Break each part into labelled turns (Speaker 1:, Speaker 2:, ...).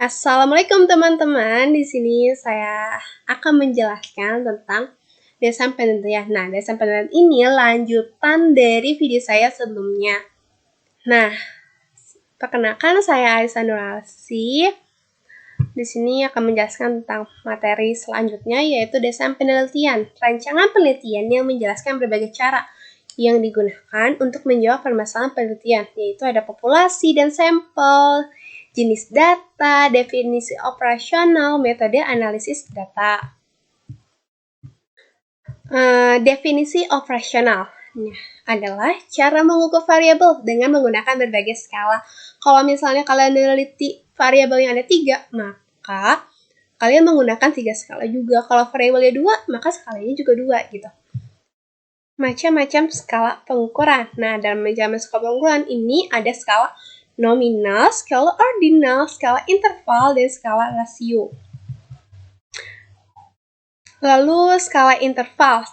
Speaker 1: Assalamualaikum teman-teman. Di sini saya akan menjelaskan tentang desam penelitian. Nah, desam penelitian ini lanjutan dari video saya sebelumnya. Nah, perkenalkan saya Aisyah Nurasi. Di sini akan menjelaskan tentang materi selanjutnya yaitu desam penelitian. Rancangan penelitian yang menjelaskan berbagai cara yang digunakan untuk menjawab permasalahan penelitian, yaitu ada populasi dan sampel, jenis data, definisi operasional, metode analisis data. Definisi operasional adalah cara mengukur variabel dengan menggunakan berbagai skala. Kalau misalnya kalian meneliti variabel yang ada 3, maka kalian menggunakan 3 skala juga. Kalau variabelnya 2, maka skalanya juga 2 gitu. Macam-macam skala pengukuran. Nah, dalam macam skala pengukuran ini ada skala nominal, skala ordinal, skala interval, dan skala rasio. Lalu skala interval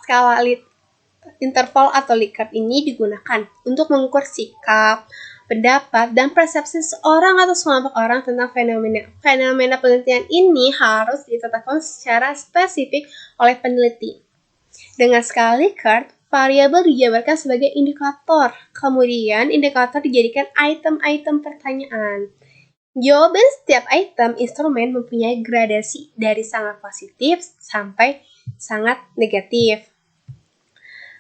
Speaker 1: atau Likert ini digunakan untuk mengukur sikap, pendapat, dan persepsi seorang atau sekelompok orang tentang fenomena. Fenomena penelitian ini harus ditetapkan secara spesifik oleh peneliti. Dengan skala Likert, variabel dijabarkan sebagai indikator. Kemudian, indikator dijadikan item-item pertanyaan. Jawaban setiap item instrumen mempunyai gradasi dari sangat positif sampai sangat negatif.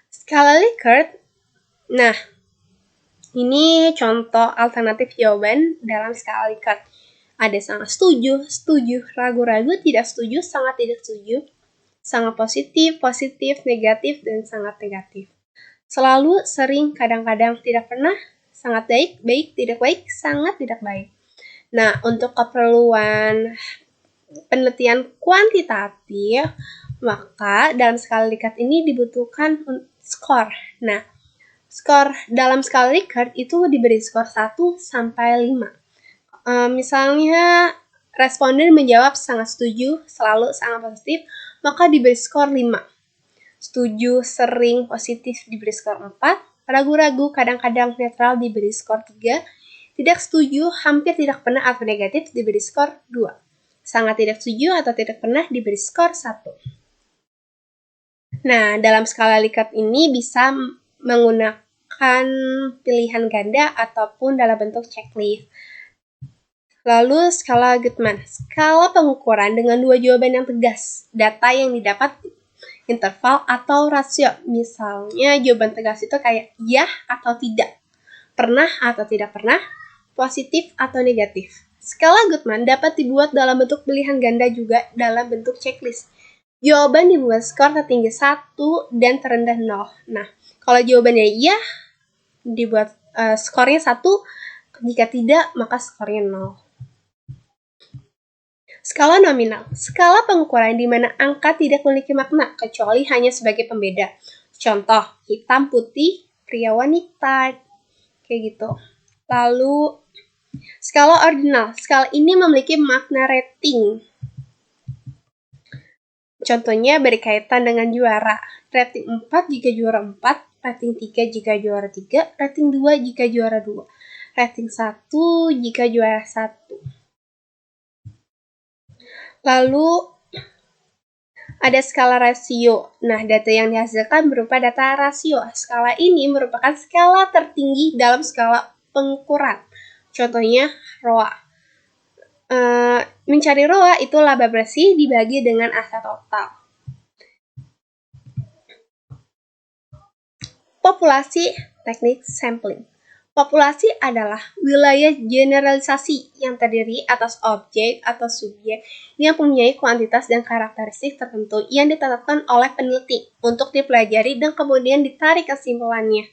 Speaker 1: Skala Likert, nah, ini contoh alternatif jawaban dalam skala Likert. Ada sangat setuju, ragu-ragu, tidak setuju, sangat tidak setuju, sangat positif, positif, negatif, dan sangat negatif. Selalu, sering, kadang-kadang, tidak pernah, sangat baik, baik, tidak baik, sangat tidak baik. Nah, untuk keperluan penelitian kuantitatif, maka dalam skala Likert ini dibutuhkan skor. Nah, skor dalam skala Likert itu diberi skor 1 sampai 5. Misalnya responden menjawab sangat setuju, selalu, sangat positif, maka diberi skor 5. Setuju, sering, positif diberi skor 4. Ragu-ragu, kadang-kadang, netral diberi skor 3. Tidak setuju, hampir tidak pernah atau negatif diberi skor 2. Sangat tidak setuju atau tidak pernah diberi skor 1. Nah, dalam skala Likert ini bisa menggunakan pilihan ganda ataupun dalam bentuk checklist. Lalu skala Guttman, skala pengukuran dengan 2 jawaban yang tegas, data yang didapat interval atau rasio. Misalnya jawaban tegas itu kayak ya atau tidak, pernah atau tidak pernah, positif atau negatif. Skala Guttman dapat dibuat dalam bentuk pilihan ganda juga dalam bentuk checklist. Jawaban dibuat skor tertinggi 1 dan terendah 0. Nah, kalau jawabannya iya, dibuat skornya 1, jika tidak, maka skornya 0. Skala nominal, skala pengukuran di mana angka tidak memiliki makna kecuali hanya sebagai pembeda. Contoh, hitam, putih, pria, wanita, kayak gitu. Lalu, skala ordinal, skala ini memiliki makna rating. Contohnya berkaitan dengan juara. Rating 4 jika juara 4, rating 3 jika juara 3, rating 2 jika juara 2, rating 1 jika juara 1. Lalu ada skala rasio. Nah, data yang dihasilkan berupa data rasio. Skala ini merupakan skala tertinggi dalam skala pengukuran. Contohnya ROA. Mencari ROA itu laba bersih dibagi dengan aset total. Populasi teknik sampling. Populasi adalah wilayah generalisasi yang terdiri atas objek atau subjek yang mempunyai kuantitas dan karakteristik tertentu yang ditetapkan oleh peneliti untuk dipelajari dan kemudian ditarik kesimpulannya.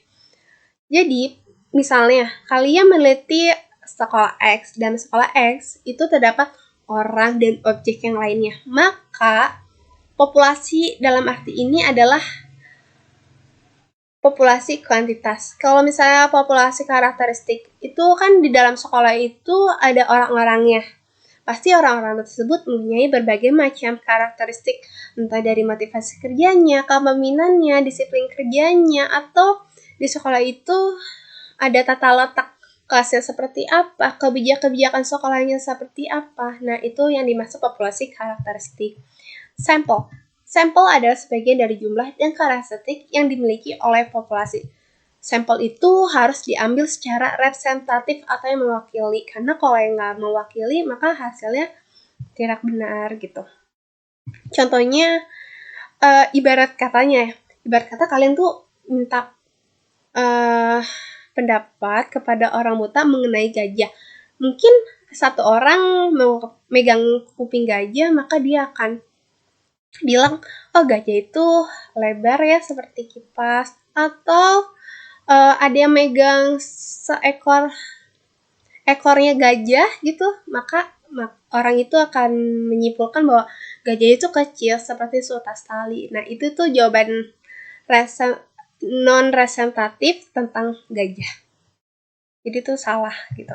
Speaker 1: Jadi, misalnya kalian meneliti sekolah X dan sekolah X itu terdapat orang dan objek yang lainnya. Maka, populasi dalam arti ini adalah populasi kuantitas. Kalau misalnya populasi karakteristik, itu kan di dalam sekolah itu ada orang-orangnya. Pasti orang-orang tersebut mempunyai berbagai macam karakteristik, entah dari motivasi kerjanya, kepemimpinannya, disiplin kerjanya, atau di sekolah itu ada tata letak kelasnya seperti apa, kebijakan sekolahnya seperti apa. Nah, itu yang dimaksud populasi karakteristik. Sampel. Sampel adalah sebagian dari jumlah dan karakteristik yang dimiliki oleh populasi. Sampel itu harus diambil secara representatif atau yang mewakili. Karena kalau yang nggak mewakili, maka hasilnya tidak benar gitu. Contohnya, ibarat kata kalian tuh minta pendapat kepada orang buta mengenai gajah. Mungkin satu orang mau megang kuping gajah, maka dia akan bilang, oh gajah itu lebar ya seperti kipas. Atau ada yang megang ekornya gajah gitu, maka orang itu akan menyimpulkan bahwa gajah itu kecil seperti seutas tali. Nah, itu tuh jawaban non-representatif tentang gajah. Jadi itu salah gitu.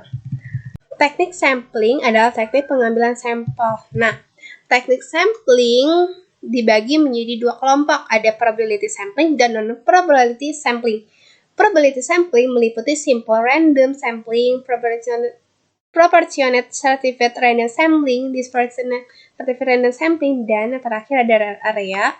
Speaker 1: Teknik sampling adalah teknik pengambilan sampel. Nah, teknik sampling dibagi menjadi dua kelompok. Ada probability sampling dan non-probability sampling. Probability sampling meliputi simple random sampling, proportionate certified random sampling, disproportionate certified random sampling, dan yang terakhir ada area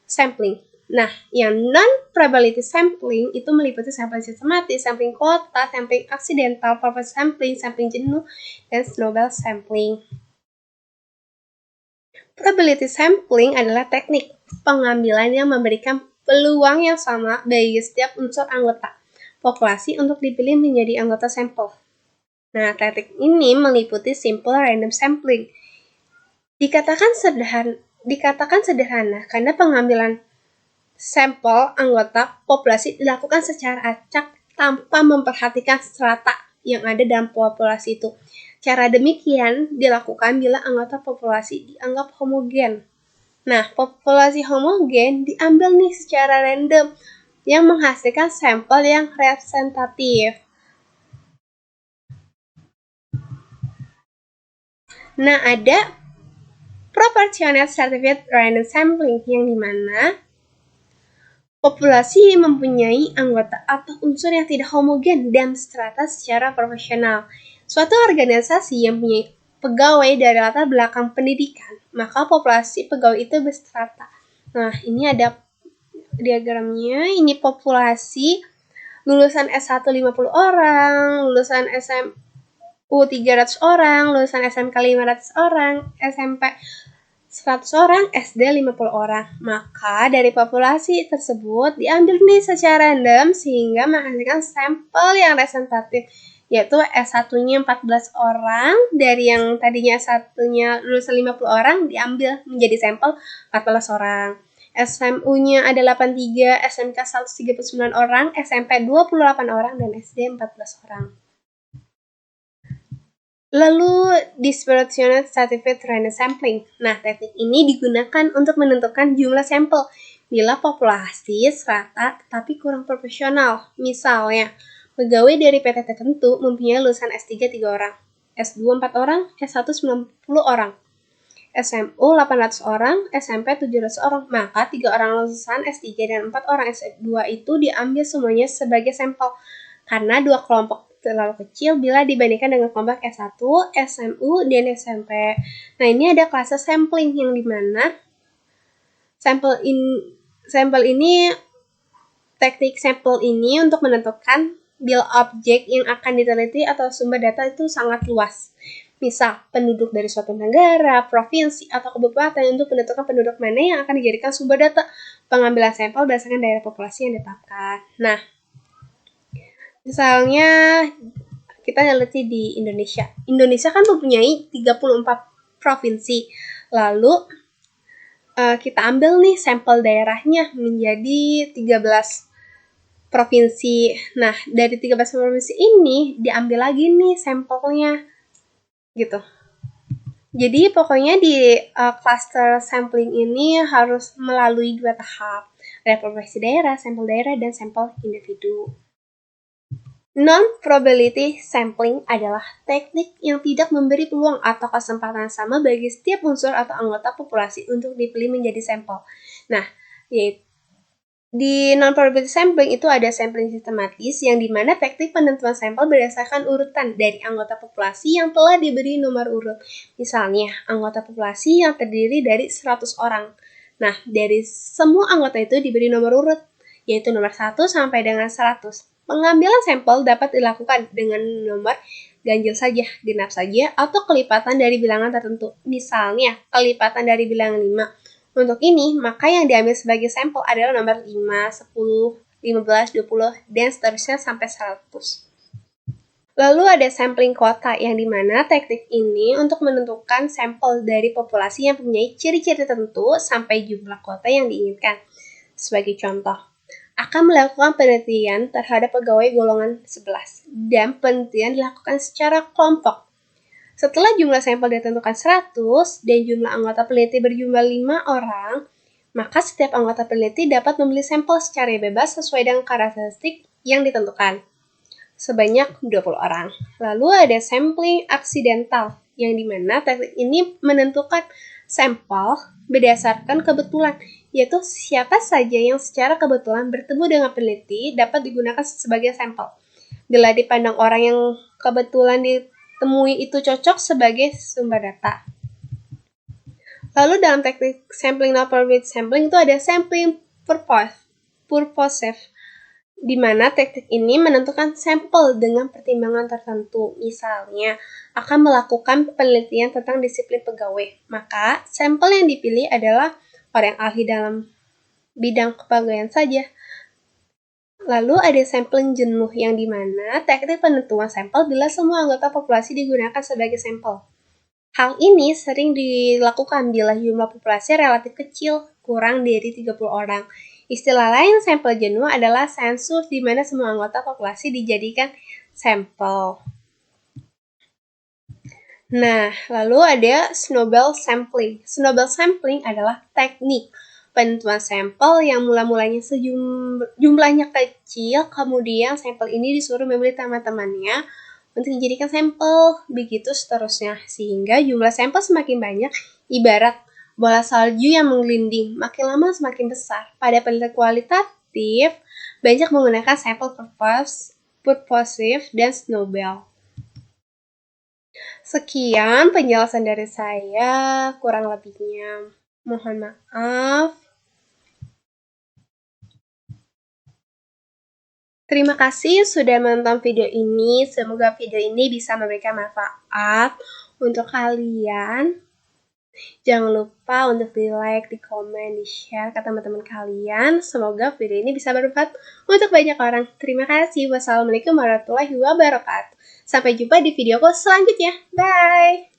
Speaker 1: sampling. Nah, yang non-probability sampling itu meliputi sampling sistematis, sampling kuota, sampling aksidental, purpose sampling, sampling jenuh, dan snowball sampling. Probability sampling adalah teknik pengambilan yang memberikan peluang yang sama bagi setiap unsur anggota populasi untuk dipilih menjadi anggota sampel. Nah, teknik ini meliputi simple random sampling. Dikatakan sederhana karena pengambilan sampel anggota populasi dilakukan secara acak tanpa memperhatikan strata yang ada dalam populasi itu. Cara demikian dilakukan bila anggota populasi dianggap homogen. Nah, populasi homogen diambil nih secara random yang menghasilkan sampel yang representatif. Nah, ada proportionate certified random sampling yang dimana populasi mempunyai anggota atau unsur yang tidak homogen dan strata secara proporsional. Suatu organisasi yang punya pegawai dari latar belakang pendidikan, maka populasi pegawai itu berstrata. Nah, ini ada diagramnya. Ini populasi lulusan S1 50 orang, lulusan SMU 300 orang, lulusan SMK 500 orang, SMP 100 orang, SD 50 orang. Maka dari populasi tersebut diambil nih secara random sehingga menghasilkan sampel yang representatif, yaitu S1-nya 14 orang, dari yang tadinya S1-nya lulusan 50 orang diambil menjadi sampel 14 orang. SMU-nya ada 83, SMK 139 orang, SMP 28 orang, dan SD 14 orang. Lalu, disproportionate certified random sampling. Nah, teknik ini digunakan untuk menentukan jumlah sampel bila populasi serata tetapi kurang proporsional. Misalnya, pegawai dari PT tertentu mempunyai lulusan S3 3 orang, S2 4 orang, S1 90 orang, SMU 800 orang, SMP 700 orang. Maka 3 orang lulusan S3 dan 4 orang S2 itu diambil semuanya sebagai sampel karena dua kelompok terlalu kecil bila dibandingkan dengan kelompok S1, SMU, dan SMP. Nah, ini ada klase sampling yang dimana teknik sampel ini untuk menentukan bila objek yang akan diteliti atau sumber data itu sangat luas. Misal, penduduk dari suatu negara, provinsi, atau kabupaten untuk menentukan penduduk mana yang akan dijadikan sumber data pengambilan sampel berdasarkan daerah populasi yang ditetapkan. Nah, misalnya kita neliti di Indonesia. Indonesia kan mempunyai 34 provinsi. Lalu kita ambil nih sampel daerahnya menjadi 13 provinsi. Nah, dari 13 provinsi ini diambil lagi nih sampelnya. Gitu. Jadi pokoknya di cluster sampling ini harus melalui 2 tahap. Ada provinsi daerah, sampel daerah, dan sampel individu. Non-probability sampling adalah teknik yang tidak memberi peluang atau kesempatan sama bagi setiap unsur atau anggota populasi untuk dipilih menjadi sampel. Nah, Di non-probability sampling itu ada sampling sistematis yang dimana teknik penentuan sampel berdasarkan urutan dari anggota populasi yang telah diberi nomor urut. Misalnya, anggota populasi yang terdiri dari 100 orang. Nah, dari semua anggota itu diberi nomor urut, yaitu nomor 1 sampai dengan 100. Pengambilan sampel dapat dilakukan dengan nomor ganjil saja, genap saja, atau kelipatan dari bilangan tertentu. Misalnya, kelipatan dari bilangan 5. Untuk ini, maka yang diambil sebagai sampel adalah nomor 5, 10, 15, 20, dan seterusnya sampai 100. Lalu ada sampling kuota yang dimana teknik ini untuk menentukan sampel dari populasi yang mempunyai ciri-ciri tertentu sampai jumlah kuota yang diinginkan. Sebagai contoh, akan melakukan penelitian terhadap pegawai golongan 11 dan penelitian dilakukan secara kelompok. Setelah jumlah sampel ditentukan 100 dan jumlah anggota peneliti berjumlah 5 orang, maka setiap anggota peneliti dapat membeli sampel secara bebas sesuai dengan karakteristik yang ditentukan, sebanyak 20 orang. Lalu ada sampling aksidental, yang dimana teknik ini menentukan sampel berdasarkan kebetulan, yaitu siapa saja yang secara kebetulan bertemu dengan peneliti dapat digunakan sebagai sampel. Bila dipandang orang yang kebetulan ditemui itu cocok sebagai sumber data. Lalu dalam teknik sampling non-probability sampling itu ada sampling purposive, di mana teknik ini menentukan sampel dengan pertimbangan tertentu. Misalnya, akan melakukan penelitian tentang disiplin pegawai, maka sampel yang dipilih adalah orang yang ahli dalam bidang kepegawaian saja. Lalu ada sampling jenuh yang dimana teknik penentuan sampel bila semua anggota populasi digunakan sebagai sampel. Hal ini sering dilakukan bila jumlah populasi relatif kecil, kurang dari 30 orang. Istilah lain sampel jenuh adalah sensus di mana semua anggota populasi dijadikan sampel. Nah, lalu ada snowball sampling. Snowball sampling adalah teknik penentuan sampel yang mula-mulanya jumlahnya kecil, kemudian sampel ini disuruh membeli teman-temannya untuk dijadikan sampel, begitu seterusnya, sehingga jumlah sampel semakin banyak, ibarat bola salju yang menggelinding, makin lama semakin besar. Pada penelitian kualitatif, banyak menggunakan sampel purposive dan snowball. Sekian penjelasan dari saya, kurang lebihnya mohon maaf. Terima kasih sudah menonton video ini. Semoga video ini bisa memberikan manfaat untuk kalian. Jangan lupa untuk di-like, di-komen, di-share ke teman-teman kalian. Semoga video ini bisa bermanfaat untuk banyak orang. Terima kasih. Wassalamualaikum warahmatullahi wabarakatuh. Sampai jumpa di videoku selanjutnya. Bye!